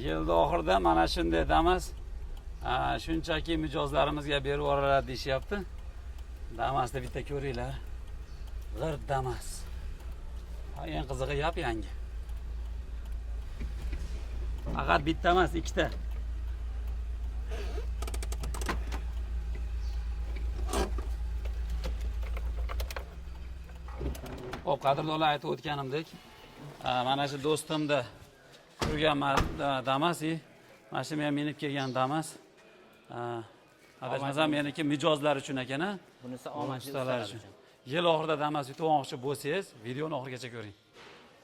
Yilda oxirida mana shunday Damas shunchaki mijozlarimizga berib yuboradi deyishyapti. Damasni bitta ko'ringlar. G'ir Damas. Eng qizig'i yangi. Faqat bitta emas, ikkita. Xo'p, qadrdonlar aytib o'tganimdek, mana shu do'stimda turgan Damas, mana shu men minib kelgan Damas. Adashmasam meniki mijozlar uchun ekan, bunisi omadli ustalar uchun. Yil oxirida Damas yutib olmoqchi bo'lsangiz, videoni oxirigacha ko'ring.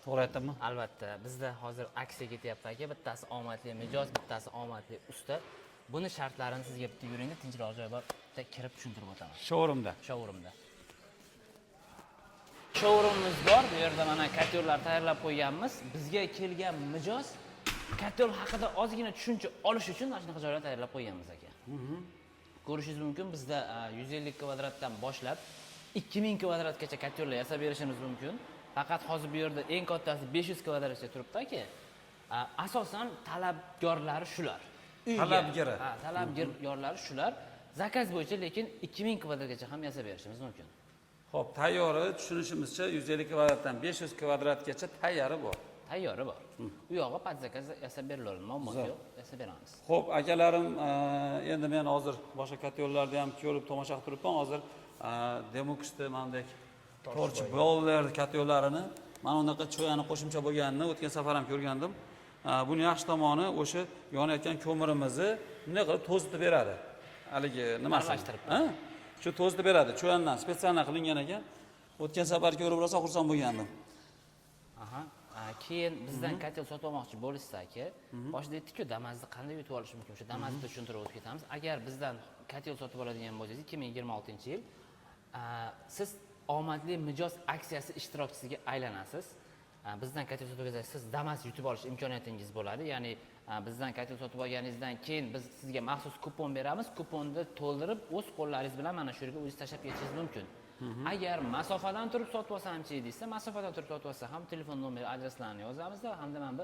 To'g'ri aytdimmi? Albatta, bizda hozir aksiya ketyapti aka, bittasi omadli mijoz, bittasi omadli usta. Buni shartlarini sizga bitta yuringda tinchroq joy bor, bitta kirib tushuntirib o'taman. Showroomda. Showroomimiz bor. Bu yerda mana kotyorlar tayyorlab qo'yganmiz. Bizga kelgan mijoz kotyor haqida ozgina tushuncha olish uchun mana shunaqa joylar tayyorlab qo'yganmiz aka. Ko'rishingiz mumkin, bizda 150 kvadratdan boshlab 2000 kvadratgacha kotyorlar yasab berishimiz mumkin. Faqat hozir bu yerda eng kattasi 500 kvadratgacha turibdi aka. Asosan talabgorlari shular. Talabgorlari shular. Zakaz bo'yicha lekin 2000 kvadratgacha ham yasab berishimiz mumkin. Xo'p, tayyori tushunishimizcha 150 kvadratdan 500 kvadratgacha tayyori bor. U yog'i pod zakaz yasab beriladi, muammosi yo'q, yasab beramiz. Xo'p, akalarim, endi men hozir boshqa kotyorlarda ham ko'rib tomosha qilib turibman. Hozir Demux'da mandek torch bowler kotyorlarini, mana unaqa cho'yani qo'shimcha bo'lganini o'tgan safar ham ko'rgandim. Buni yaxshi tomoni o'sha yonayotgan ko'mirimizni bunday qilib to'zitib beradi. Haligi nimasi? Shu to'zitib beradi. Cho'yandan spetsialni qilingan ekan. O'tgan safar ko'rib rosa xursand bo'lgandim. Keyin bizdan kotel sotib olmoqchi bo'lsa aka, boshida aytdik-ku, Damas'ni qanday yutib olish mumkin? Shu Damas'ni tushuntirib o'tib ketamiz. Agar bizdan kotel sotib oladigan bo'lsangiz 2026-yil siz omadli mijoz aksiyasi ishtirokchisiga aylanasiz. Bizdan kotel sotib olsangiz siz Damas yutib olish imkoniyatingiz bo'ladi. Ya'ni bizdan kotel sotib olganingizdan keyin biz sizga maxsus kupon beramiz. Kuponni to'ldirib o'z qo'llaringiz bilan mana shu yerga o'zingiz tashlab ketishingiz mumkin. Agar masofadan turib sotib olsam-chi deysa, masofadan turib sotib olsa ham telefon nomer, adreslarni yozamizda, hamda mana bu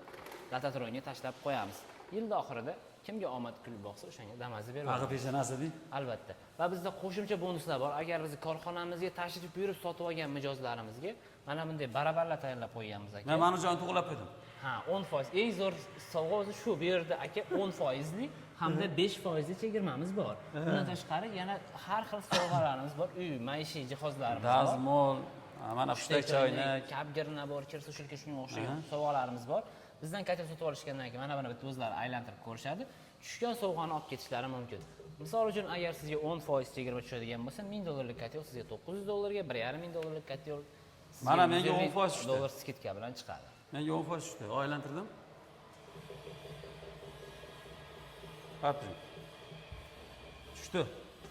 datatronga tashlab qo'yamiz. Yilda oxirida kimga omad kulib boqsa, o'shanga Damas'ni beramiz. Aql peshanasi-ding. Albatta. Va bizda qo'shimcha bonuslar bor. Agar biz korxonamizga tashrif buyurib sotib olgan mijozlarimizga mana bunday barabarlar tayyorlab qo'yganmiz aka. Men mana joyni to'g'rilab qo'ydim. 10%. Eng zo'r sovg'a o'zi shu. Bu yerda aka 10%lik hamda 5%lik chegirmamiz bor. Bundan tashqari yana har xil sovg'alarimiz bor. Uy, maishiy jihozlarimiz bor. Dazmol, mana hushtak choynak, kapgir nabor, kir sushilka shunga o'xshagan sovg'alarimiz bor. Bizdan kotel sotib olishgandan keyin mana buni bitta o'zlari aylantirib ko'rishadi. Tushgan sovg'ani olib ketishlari mumkin. Misol uchun agar sizga 10% chegirma tushadigan bo'lsa, $1000 kotel sizga $900 ga, $1500 kotel mana menga 10% tushdi. Dollar skidka bilan chiqadi. Menga 10% tushdi. Aylantirdim. Qaping. Tushdi.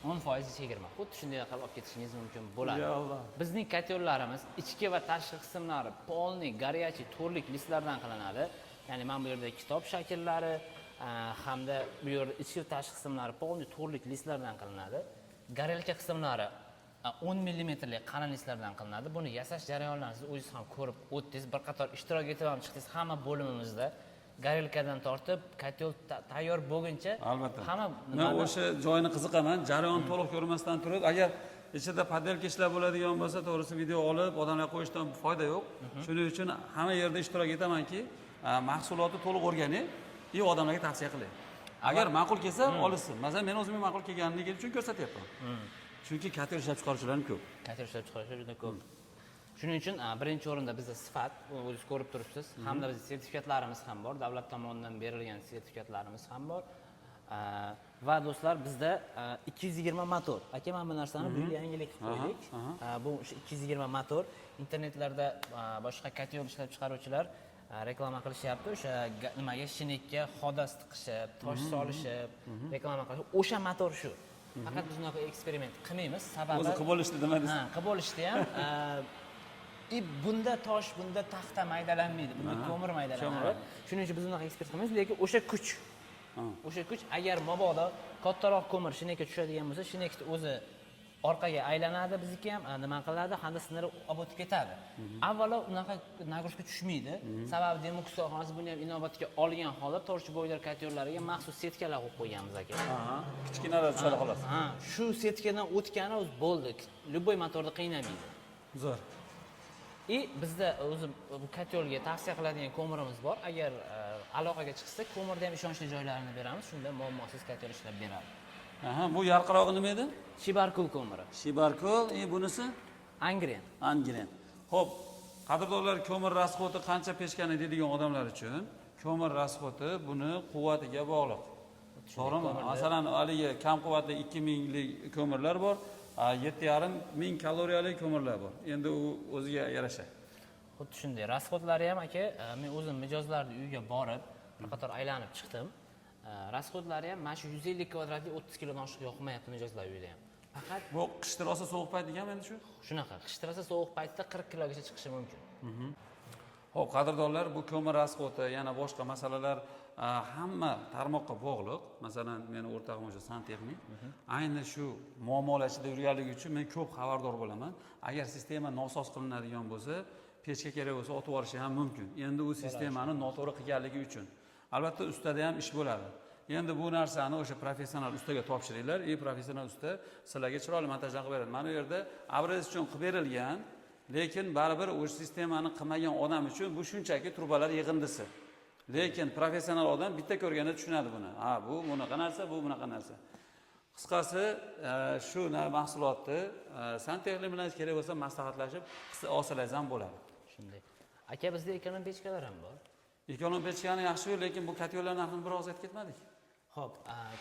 10% chegirma. Xuddi shunday qilib olib ketishingiz mumkin bo'ladi. Bizning kotellarimiz ichki va tashqi qismlari polni, горячий, to'rlik listlardan qilinadi. Ya'ni mana bu yerda kitob shakllari hamda bu yerda ichki va tashqi qismlari polni, to'rlik listlardan qilinadi. Горелка qismlari 10 mm qalin listlardan qilinadi. Buni yasash jarayonlarini siz o'zingiz ham ko'rib o'tdingiz. Bir qator ishtirok etib ham chiqdingiz hamma bo'limimizda. Горелkadan tortib, kotel tayyor bo'lguncha hamma men o'sha joyini qiziqaman. Jarayon to'liq ko'rmasdan turib, agar ichida padelka ishlar bo'ladigan bo'lsa, to'g'risi video olib odamlarga qo'yishdan foyda yo'q. Shuning uchun hamma yerda ishtirok etamanki, mahsulotni to'liq o'rganing, odamlarga tavsiya qiling. Agar ma'qul kelsa, olishsin. Masalan, men o'zimga ma'qul kelganligi uchun ko'rsatyapman. Chunki kotel ishlab chiqaruvchilar ko'p. Kotel ishlab chiqaruvchilar juda ko'p. Shuning uchun birinchi o'rinda bizda sifat, o'zingiz ko'rib turibsiz. Hamda bizning sertifikatlarimiz ham bor, davlat tomonidan berilgan sertifikatlarimiz ham bor. Va do'stlar, bizda 220 motor. Aka, men bu narsani bu yangilik qilib qo'ydik. Bu 220 motor. Internetlarda boshqa kotel ishlab chiqaruvchilar reklama qilishyapti. O'sha nimaga shinekka xoda tiqishib, tosh solishib, reklama qilishib, o'sha motor shu. Faqat biz unaqa eksperiment qilmaymiz. Sababi o'zi qilib olishdi demadingiz. Qilib olishdi ham. Bunda tosh, bunda taxta maydalanmaydi, bunda ko'mir maydalanadi. Shuning uchun biz unaqa eksperiment qilmaymiz, lekin o'sha kuch agar mabodo kattaroq ko'mir shinekka tushadigan bo'lsa, shinekni o'zi orqaga aylanadi, bizniki ham nima qiladi, hamda sindirib olib o'tib ketadi. Avvalo unaqa nagrushka tushmaydi. Sababi Demux korxonasi buni ham inobatga olgan holda torch boylar kotyorlariga maxsus setkalar qo'yib qo'yganmiz aka. Kichkinalar tushadi xolos. Shu setkadan o'tgani o'zi bo'ldi. Любой motorda qiynamaydi. Zo'r. Bizda o'zi bu kotyorga tavsiya qiladigan ko'mirimiz bor. Agar aloqaga chiqsa, ko'mirda ham ishonchli joylarini beramiz, shunda muammosiz kotyor ishlab beradi. Bu yarqirog'i nima edi? Shibarkul ko'miri. Shibarkul, bunisi Angren. Angren. Xo'p, qadrdonlar, ko'mir rasxoti qancha peshkani deydigan odamlar uchun ko'mir rasxoti buni quvvatiga bog'liq. To'g'rimi? Masalan, haligi kam quvvatli 2000 lik ko'mirlar bor, 7,5 ming kaloriyali ko'mirlar bor. Endi u o'ziga yarasha. Xuddi shunday. Rasxotlari ham aka, men o'zim mijozlarning uyiga borib, bir qator aylanib chiqdim. Rasxotlari ham mana shu 150 kvadratli 30 kilodan oshiq yoqmayapti mijozlar uyida ham. Faqat bu qishda rosa sovuq payti ekan endi shu. Shunaqa, qishda rosa sovuq paytda 40 kilogacha chiqishi mumkin. Xo'p, qadrdonlar, bu ko'mir rasxoti, yana boshqa masalalar hamma tarmoqqa bog'liq. Masalan, meni o'rtog'im o'sha santexnik. Ayni shu muammolar ichida yurganligi uchun men ko'p xabardor bo'laman. Agar sistema nosoz qilinadigan bo'lsa, pechga kerak bo'lsa otib olishi ham mumkin. Endi u sistemani noto'g'ri qilganligi uchun. Albatta ustada ham ish bo'ladi. Endi bu narsani o'sha professional ustaga topshiringlar. Professional usta sizlarga chiroyli montajdan qilib beradi. Mana bu yerda abrez uchun qilib berilgan, lekin baribir o'sha sistemani qilmagan odam uchun bu shunchaki trubalar yig'indisi. Lekin professional odam bitta ko'rganda tushunadi buni. Bu bunaqa narsa, bu bunaqa narsa. Qisqasi, shu mahsulotni santexnik bilan kerak bo'lsa maslahatlashib olsangiz ham bo'ladi. Shunday. Aka, bizda ekonom pechkalar ham bor. Ekonom pechkani yaxshi, lekin bu kotyorlar narxini biroz aytib ketmadik. Xo'p,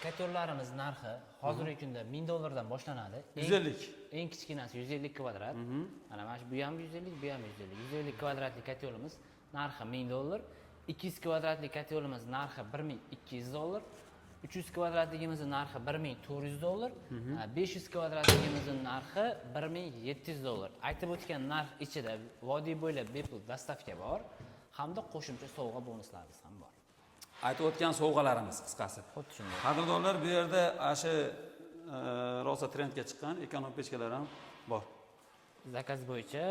kotyorlarimiz narxi hozirgi kunda $1000 dan boshlanadi. 150. Eng kichkinasi 150 kvadrat. Mana bu ham 150, bu ham 150. 150 kvadratli kotyorimiz narxi $1000. 200 kvadratli kotyorimiz narxi $1200. 300 kvadratligimizning narxi $1400. 500 kvadratligimizning narxi $1700. Aytib o'tgan narx ichida vodiy bo'ylab bepul dostavka bor, hamda qo'shimcha sovg'a bonuslarimiz ham bor. Aytib o'tgan sovg'alarimiz qisqasi. Xuddi shunday. Qadrdonlar, bu yerda shu rosa trendga chiqqan ekonom pechkalar ham bor. Zakaz bo'yicha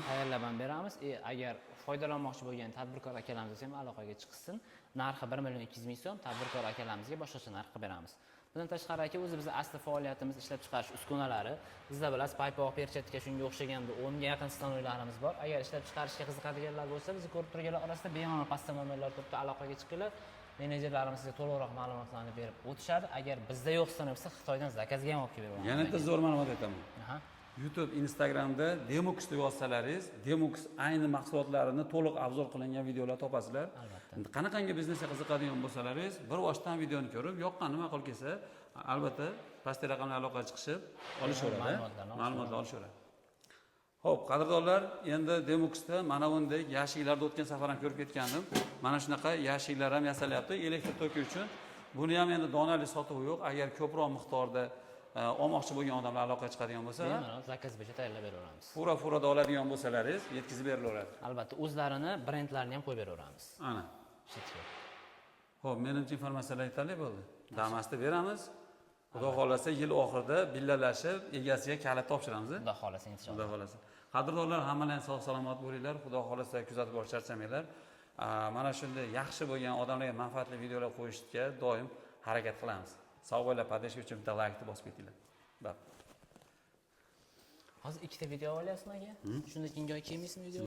tayyorlab ham beramiz. Agar foydalanmoqchi bo'lgan tadbirkor akalarimiz ham aloqaga chiqsin. Narxi 1,2 million so'm, tadbirkor akalarimizga boshqacha narx qilib beramiz. Bundan tashqari aka, o'zi bizning asli faoliyatimiz ishlab chiqarish uskunalari. Bizda bilasiz, paypoq, perchatka, shunga o'xshagan 10 ga yaqin stanoylarimiz bor. Agar ishlab chiqarishga qiziqadiganlar bo'lsa, bizni ko'rib turganlar orasida bemalol pastda nomerlar turibdi, aloqaga chiqinglar. Menejerlarimiz sizga to'liqroq ma'lumotlarni berib o'tishadi. Agar bizda yo'q bo'lsa, Xitoydan zakazga ham olib kelib beramiz. Yana bitta zo'r ma'lumot aytaman. YouTube, Instagramda Demux deb yozsalaringiz, Demux ayni mahsulotlarini to'liq obzor qilingan videolar topasizlar. Albatta. Qanaqangi biznesga qiziqadigan bo'lsalaringiz, bir boshdan videoni ko'rib, yoqqani ma'qul kelsa, albatta pastki raqamga aloqaga chiqishib olishaveradi. Ma'lumotlar olishaveradi. Xo'p, qadrdonlar, endi Demuxda mana bunday yashiklarda o'tgan safar ham ko'rib ketgandim. Mana shunaqa yashiklar ham yasalyapti elektr toki uchun. Buni ham endi donali sotuvi yo'q. Agar ko'proq miqdorda olmoqchi bo'lgan odamlar aloqaga chiqadigan bo'lsa, zakaz bo'yicha tayyorlab beraveramiz. Fura-furada oladigan bo'lsalaringiz, yetkazib berilaveradi. Albatta, o'zlarini brendlarini ham qo'yib beraveramiz. Ana. Xo'p, menimcha informatsiyalar yetarli bo'ldi. Damasda beramiz. Xudo xolasa yil oxirida billalashib, egasiga kalit topshiramiz. Xudo xolasa inshaalloh. Xudo xolasa. Qadrdonlar, hammalaringiz sog' salomat bo'linglar. Xudo xolasa kuzatib borib charchamanglar. Mana shunday yaxshi bo'lgan odamlarga manfaatli videolar qo'yishga doim harakat qilamiz. Sog' bo'lib, padash uchun bitta like-ni bosib ketinglar. Bak. Hozir ikkita video olyapsizmi aka? Shundan keyin joy kelmaysizmi video?